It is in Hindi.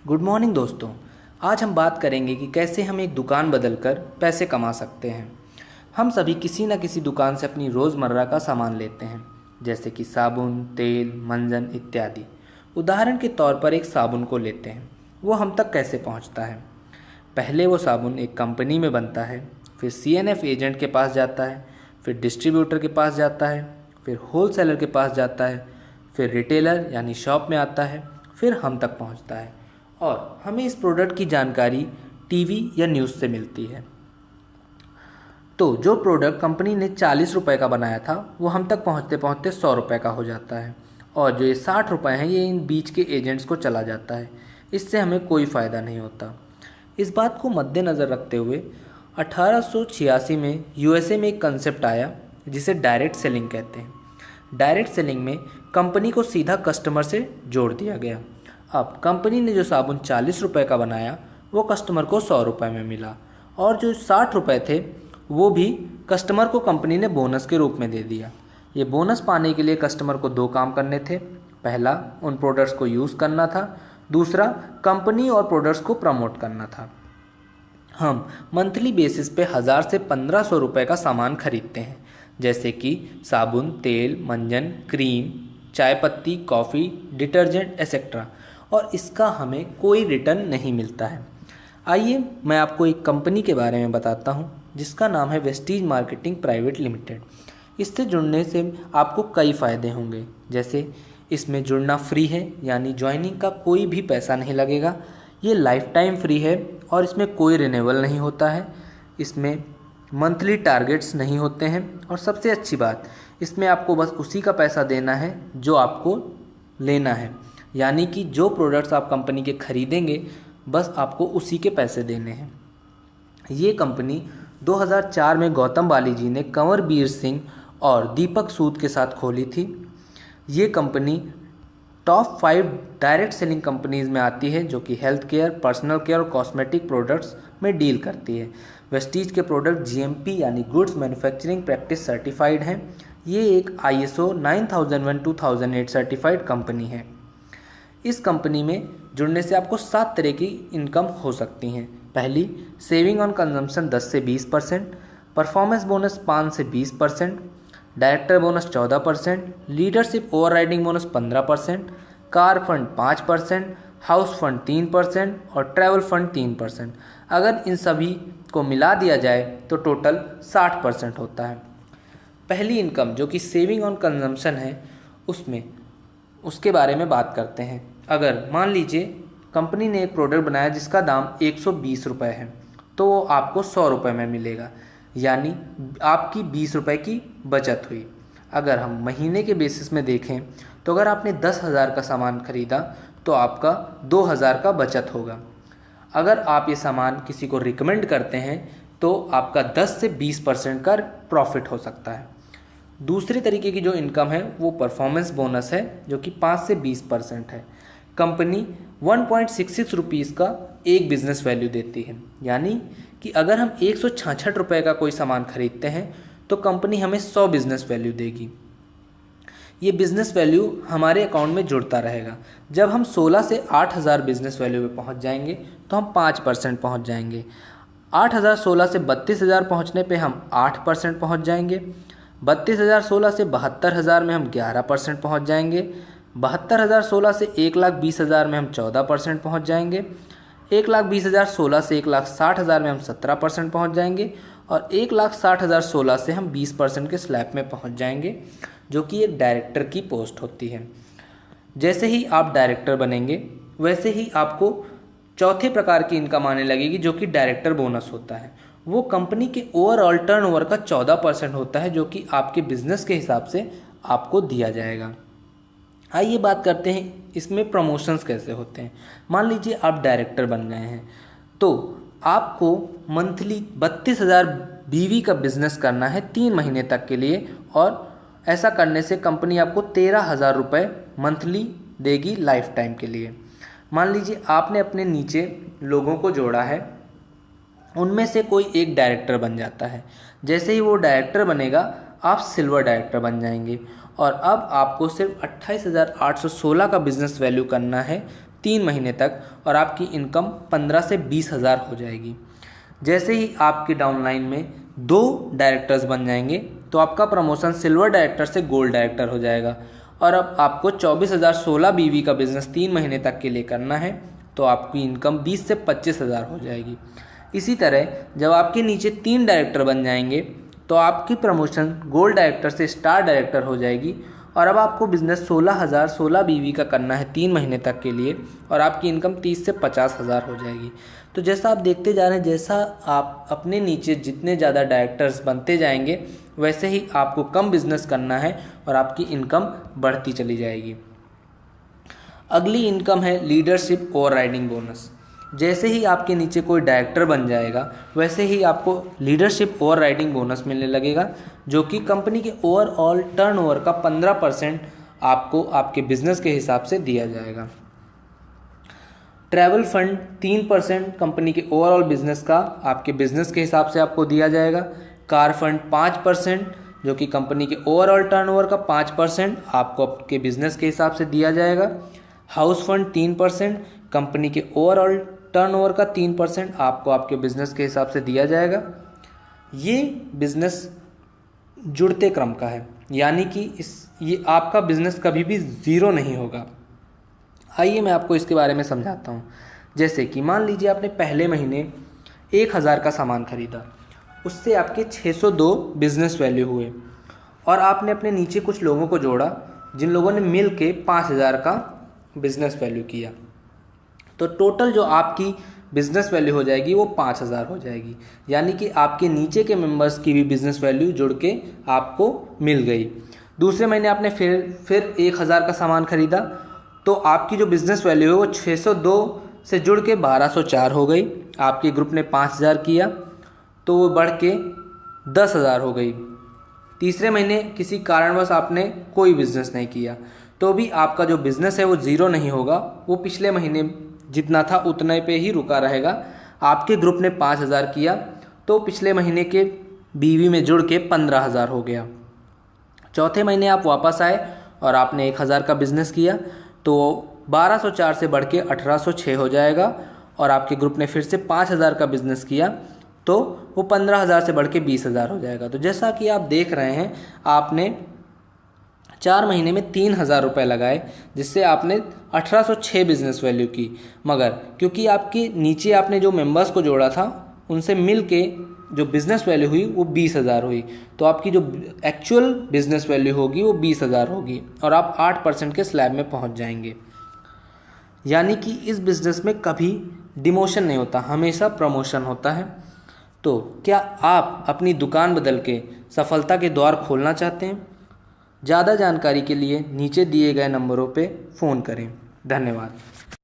गुड मॉर्निंग दोस्तों। आज हम बात करेंगे कि कैसे हम एक दुकान बदलकर पैसे कमा सकते हैं। हम सभी किसी न किसी दुकान से अपनी रोज़मर्रा का सामान लेते हैं, जैसे कि साबुन, तेल, मंजन इत्यादि। उदाहरण के तौर पर एक साबुन को लेते हैं, वो हम तक कैसे पहुंचता है। पहले वो साबुन एक कंपनी में बनता है, फिर CNF एजेंट के पास जाता है, फिर डिस्ट्रीब्यूटर के पास जाता है, फिर होलसेलर के पास जाता है, फिर रिटेलर यानी शॉप में आता है, फिर हम तक पहुंचता है और हमें इस प्रोडक्ट की जानकारी टीवी या न्यूज़ से मिलती है। तो जो प्रोडक्ट कंपनी ने 40 रुपये का बनाया था वो हम तक पहुंचते पहुंचते 100 रुपये का हो जाता है, और जो ये 60 रुपये हैं ये इन बीच के एजेंट्स को चला जाता है। इससे हमें कोई फ़ायदा नहीं होता। इस बात को मद्देनज़र रखते हुए 1886 में USA में एक कंसेप्ट आया जिसे डायरेक्ट सेलिंग कहते हैं। डायरेक्ट सेलिंग में कंपनी को सीधा कस्टमर से जोड़ दिया गया। अब कंपनी ने जो साबुन 40 रुपये का बनाया वो कस्टमर को 100 रुपये में मिला, और जो 60 रुपये थे वो भी कस्टमर को कंपनी ने बोनस के रूप में दे दिया। ये बोनस पाने के लिए कस्टमर को 2 काम करने थे। पहला, उन प्रोडक्ट्स को यूज़ करना था। दूसरा, कंपनी और प्रोडक्ट्स को प्रमोट करना था। हम मंथली बेसिस पे 1000 से 1500 रुपये का सामान खरीदते हैं, जैसे कि साबुन, तेल, मंजन, क्रीम, चाय पत्ती, कॉफ़ी, डिटर्जेंट एक्सेट्रा, और इसका हमें कोई रिटर्न नहीं मिलता है। आइए मैं आपको एक कंपनी के बारे में बताता हूँ जिसका नाम है वेस्टीज मार्केटिंग प्राइवेट लिमिटेड। इससे जुड़ने से आपको कई फ़ायदे होंगे, जैसे इसमें जुड़ना फ्री है, यानी ज्वाइनिंग का कोई भी पैसा नहीं लगेगा। ये लाइफ टाइम फ्री है और इसमें कोई रिन्यूअल नहीं होता है। इसमें मंथली टारगेट्स नहीं होते हैं, और सबसे अच्छी बात, इसमें आपको बस उसी का पैसा देना है जो आपको लेना है, यानी कि जो प्रोडक्ट्स आप कंपनी के खरीदेंगे बस आपको उसी के पैसे देने हैं। ये कंपनी 2004 में गौतम बाली जी ने कंवरबीर सिंह और दीपक सूद के साथ खोली थी। ये company top 5 direct selling companies में आती है, जो कि हेल्थ केयर, पर्सनल केयर और कॉस्मेटिक प्रोडक्ट्स में डील करती है। वेस्टीज के प्रोडक्ट GMP यानी गुड्स मैन्युफैक्चरिंग प्रैक्टिस सर्टिफाइड हैं। ये एक ISO 9001-2008 सर्टिफाइड कंपनी है। इस कंपनी में जुड़ने से आपको 7 तरह की इनकम हो सकती हैं। पहली, सेविंग ऑन कंजम्पशन 10 से 20%, परफॉर्मेंस बोनस 5 से 20%, director bonus 14%, leadership overriding bonus 15%, car fund 5%, house fund 3% और ट्रैवल फंड 3%। अगर इन सभी को मिला दिया जाए तो टोटल 60% होता है। पहली इनकम जो कि सेविंग ऑन कंजम्पशन है, उसके बारे में बात करते हैं। अगर मान लीजिए कंपनी ने एक प्रोडक्ट बनाया जिसका दाम 120 रुपये है, तो वो आपको 100 रुपये में मिलेगा, यानी आपकी 20 रुपये की बचत हुई। अगर हम महीने के बेसिस में देखें तो अगर आपने 10,000 का सामान खरीदा तो आपका 2,000 का बचत होगा। अगर आप ये सामान किसी को रिकमेंड करते हैं तो आपका 10 से 20% का प्रॉफिट हो सकता है। दूसरे तरीके की जो इनकम है वो परफॉर्मेंस बोनस है, जो कि 5 से 20% है। कंपनी 1.66 रुपीज़ का एक बिज़नेस वैल्यू देती है, यानी कि अगर हम 166 रुपये का कोई सामान खरीदते हैं तो कंपनी हमें 100 बिज़नेस वैल्यू देगी। ये बिज़नेस वैल्यू हमारे अकाउंट में जुड़ता रहेगा। जब हम 16 से 8,000 बिज़नेस वैल्यू पे पहुंच जाएंगे तो हम 5% पहुंच जाएंगे। 8,000 16 से 32,000 पहुंचने पे हम 8% पहुंच जाएंगे। 32,000 16 से 72,000 में हम 11% पहुंच जाएंगे। 72,000 16 से 1,20,000 में हम 14% पहुंच जाएंगे। 1,20,000 16 से 1,60,000 में हम 17% पहुंच जाएंगे, और 1,60,000 16 से हम 20% के स्लैब में पहुंच जाएंगे, जो कि एक डायरेक्टर की पोस्ट होती है। जैसे ही आप डायरेक्टर बनेंगे वैसे ही आपको चौथे प्रकार की इनकम आने लगेगी, जो कि डायरेक्टर बोनस होता है। वो कंपनी के ओवरऑल टर्नओवर का 14% होता है, जो कि आपके बिजनेस के हिसाब से आपको दिया जाएगा। आइए बात करते हैं इसमें प्रमोशंस कैसे होते हैं। मान लीजिए आप डायरेक्टर बन गए हैं तो आपको मंथली 32,000 BV का बिजनेस करना है 3 महीने तक के लिए, और ऐसा करने से कंपनी आपको 13,000 रुपये मंथली देगी लाइफ टाइम के लिए। मान लीजिए आपने अपने नीचे लोगों को जोड़ा है, उनमें से कोई एक डायरेक्टर बन जाता है। जैसे ही वो डायरेक्टर बनेगा आप सिल्वर डायरेक्टर बन जाएंगे, और अब आपको सिर्फ 28,816 का बिजनेस वैल्यू करना है 3 महीने तक और आपकी इनकम 15 से 20 हज़ार हो जाएगी। जैसे ही आपके डाउनलाइन में 2 डायरेक्टर्स बन जाएंगे तो आपका प्रमोशन सिल्वर डायरेक्टर से गोल्ड डायरेक्टर हो जाएगा और अब आपको 24,016 बीवी का बिजनेस 3 महीने तक के लिए करना है तो आपकी इनकम 20 से 25 हज़ार हो जाएगी। इसी तरह जब आपके नीचे 3 डायरेक्टर बन जाएंगे तो आपकी प्रमोशन गोल्ड डायरेक्टर से स्टार डायरेक्टर हो जाएगी और अब आपको बिज़नेस 16,016 बीवी का करना है 3 महीने तक के लिए और आपकी इनकम 30 से 50 हज़ार हो जाएगी। तो जैसा आप देखते जा रहे हैं, जैसा आप अपने नीचे जितने ज़्यादा डायरेक्टर्स बनते जाएंगे वैसे ही आपको कम बिजनेस करना है और आपकी इनकम बढ़ती चली जाएगी। अगली इनकम है लीडरशिप ओवरराइडिंग बोनस। जैसे ही आपके नीचे कोई डायरेक्टर बन जाएगा वैसे ही आपको लीडरशिप ओवरराइडिंग बोनस मिलने लगेगा, जो कि कंपनी के ओवरऑल टर्नओवर का 15% आपको आपके बिजनेस के हिसाब से दिया जाएगा। ट्रैवल फंड 3% कंपनी के ओवरऑल बिजनेस का आपके बिजनेस के हिसाब से आपको दिया जाएगा। कार फंड 5% जो कि कंपनी के ओवरऑल टर्नओवर का 5% आपको आपके बिजनेस के हिसाब से दिया जाएगा। हाउस फंड 3% कंपनी के ओवरऑल टर्नओवर का 3% आपको आपके बिजनेस के हिसाब से दिया जाएगा। ये बिजनेस जुड़ते क्रम का है, यानी कि ये आपका बिजनेस कभी भी ज़ीरो नहीं होगा। आइए मैं आपको इसके बारे में समझाता हूँ। जैसे कि मान लीजिए आपने पहले महीने 1,000 का सामान खरीदा, उससे आपके 602 बिजनेस वैल्यू हुए और आपने अपने नीचे कुछ लोगों को जोड़ा जिन लोगों ने मिल के 5,000 का बिजनेस वैल्यू किया, तो टोटल जो आपकी बिजनेस वैल्यू हो जाएगी वो 5,000 हो जाएगी। यानी कि आपके नीचे के मेंबर्स की भी बिजनेस वैल्यू जुड़ के आपको मिल गई। दूसरे महीने आपने फिर 1,000 का सामान खरीदा तो आपकी जो बिजनेस वैल्यू है वो 602 से जुड़ के 1,204 हो गई। आपके ग्रुप ने 5,000 किया तो वो बढ़ के 10,000 हो गई। तीसरे महीने किसी कारणवश आपने कोई बिजनेस नहीं किया तो भी आपका जो बिजनेस है वो ज़ीरो नहीं होगा, वो पिछले महीने जितना था उतने पे ही रुका रहेगा। आपके ग्रुप ने 5,000 किया तो पिछले महीने के बीवी में जुड़ के 15,000 हो गया। चौथे महीने आप वापस आए और आपने 1,000 का बिजनेस किया तो 1,204 से बढ़ के 1,806 हो जाएगा और आपके ग्रुप ने फिर से 5,000 का बिजनेस किया तो वो 15,000 से बढ़ के 20,000 हो जाएगा। तो जैसा कि आप देख रहे हैं, आपने 4 महीने में 3,000 रुपये लगाए जिससे आपने 1,806 बिजनेस वैल्यू की, मगर क्योंकि आपके नीचे आपने जो मेंबर्स को जोड़ा था उनसे मिल के जो बिज़नेस वैल्यू हुई वो 20,000 हुई, तो आपकी जो एक्चुअल बिज़नेस वैल्यू होगी वो 20,000 होगी और आप 8% के स्लैब में पहुंच जाएंगे। यानी कि इस बिज़नेस में कभी डिमोशन नहीं होता, हमेशा प्रमोशन होता है। तो क्या आप अपनी दुकान बदल के सफलता के द्वार खोलना चाहते हैं? ज़्यादा जानकारी के लिए नीचे दिए गए नंबरों पे फ़ोन करें। धन्यवाद।